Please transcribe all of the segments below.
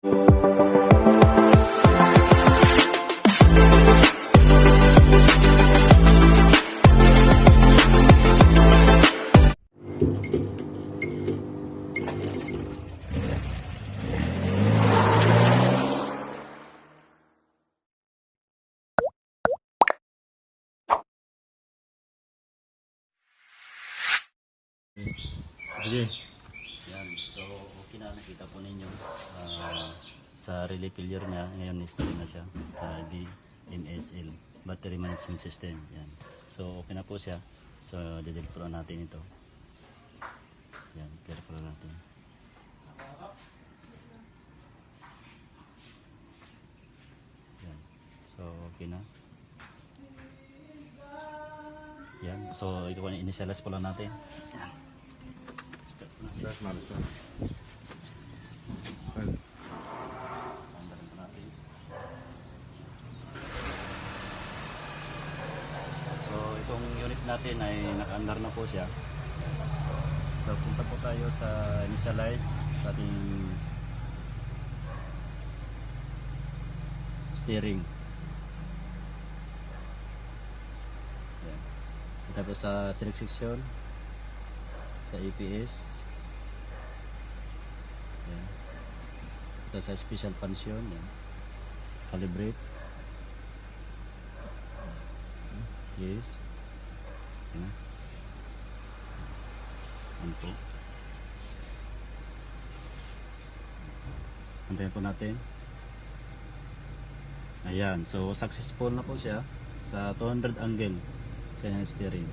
Sige. Yan. So, okay na. Nakita po ninyo. Sa relay failure niya, ngayon install na siya sa BMSL. Battery Management System. Yan. So, okay na po siya. So, didelete po lang natin ito. Yan. Clear po lang natin. Yan. So, okay na. Yan. So, ito po initialize po lang natin. Yan. Start man, start. Start. Andarin po natin. So, itong unit natin ay naka-andar na po siya. So, punta po tayo sa initialize sa ating steering. Yan. Tapos sa select section, sa APS. Yan. Ito sa special function. Yan. Calibrate. Yes. Yan. Yan po. Antayin po natin. Ayan. So, successful na po siya sa 200 angle sa kanyang steering.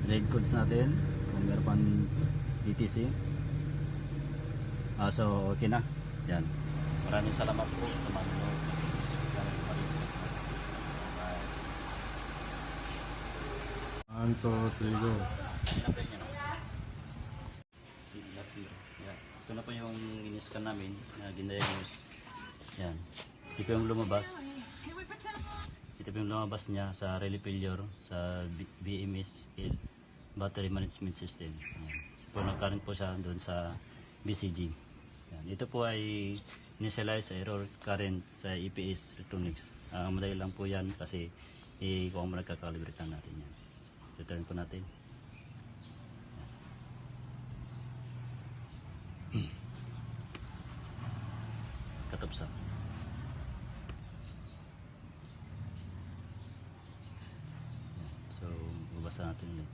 Red codes natin kung meron pang ETC. So okay na. Yan. Maraming salamat po sa mga nanonood sa akin. One, two, three, go. Yan. Ito na po yung in-scan namin na din-diagnose. Yan. Ito po yung lumabas. Ito po yung lumabas niya sa relay failure sa BMSL Battery Management System. Yan. So po nag-current po siya doon sa BCG. Yan. Ito po ay initialize sa error current sa EPS Electronics. Madali lang po yan kasi kung nagkakalibrate natin yan. So, return po natin. Katapsa. So, babasa natin ulit.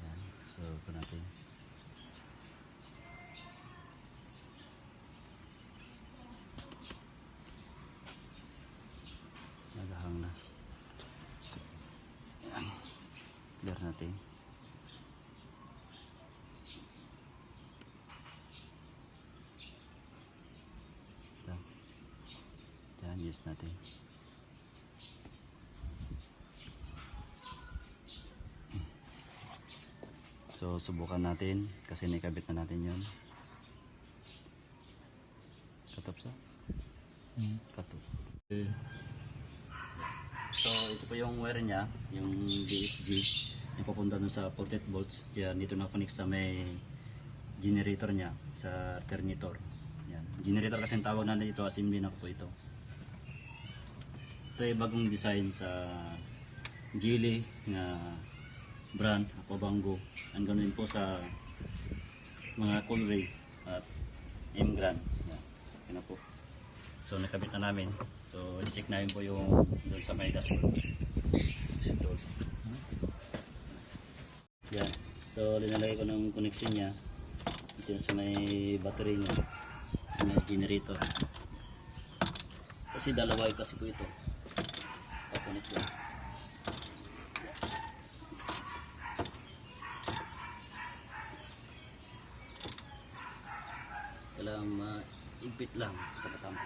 Yan. So, po natin. Nagahang na. So, yan. Clear natin. Yan, use natin. So, subukan natin kasi nakabit na natin yun. Katop sa? Katop. Okay. So, ito po yung wire niya, yung DSG. Yung papunta dun sa 48 volts. Yan, dito na-connect sa may generator niya, sa alternator. Yan. Generator kasi tawag na ito, assembly na po ito. Ito ay bagong design sa Geely na brand, Aquabango. Ang ganoon po sa mga Conray at M-Grand. Yan. Yan po. So nakabit na namin. So i-check namin po yung doon sa may dashboard. Yan. So linalagay ko ng connection niya. Ito yung sa may battery niya. Sa may generator. Kasi dalawa kasi po ito. Connect lang. Kailangan maigpit lang. Tapatama.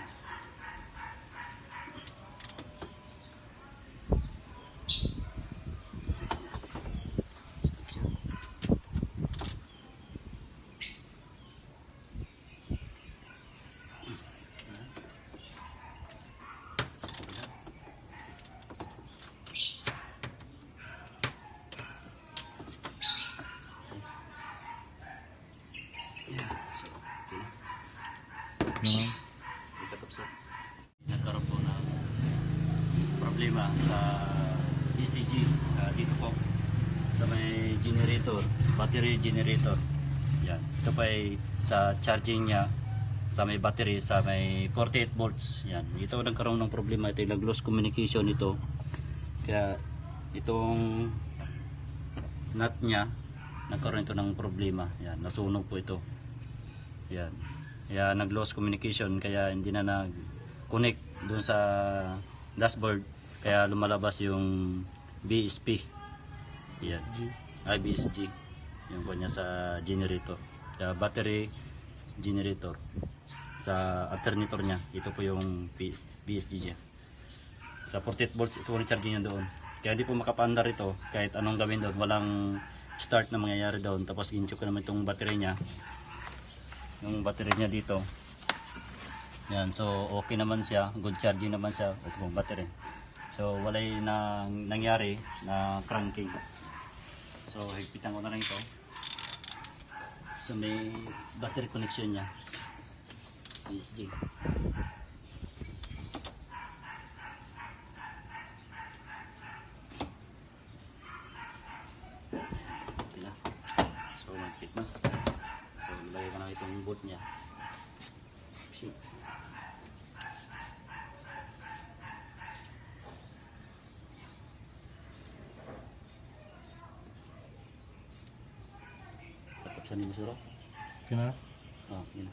Ganun. Ikatop sir. Nagkaroon po ng problema sa ECG sa dito po sa may generator, battery generator. Yan. Ito pa ay sa charging niya sa may battery sa may 48 volts. Yan. Ito nagkaroon ng problema, ito yung lost communication ito. Kaya itong nut niya nagkaroon ito ng problema. Yan, nasunog po ito. Yan. Kaya nag-lost communication kaya hindi na nag-connect doon sa dashboard. Kaya lumalabas yung BSP. Yan. IBSG. Yung kanya sa generator. Sa battery generator. Sa alternator niya. Ito po yung BSG niya. Sa 48 volts ito yung charging niya doon. Kaya hindi po makapaandar ito kahit anong gawin doon. Walang start na mangyayari doon. Tapos in-check ko naman itong battery niya. Yung battery niya dito. Yan, so okay naman siya, good charging naman siya itong battery. So walay na nangyari na cranking. So higpitan ko na lang ito. So may battery connection niya. PSG. Okay na. So mag-fit na. So ilagay ko na itong boot niya. Shoot. Tatapsan mo suro? Okay na? Oh, yun na.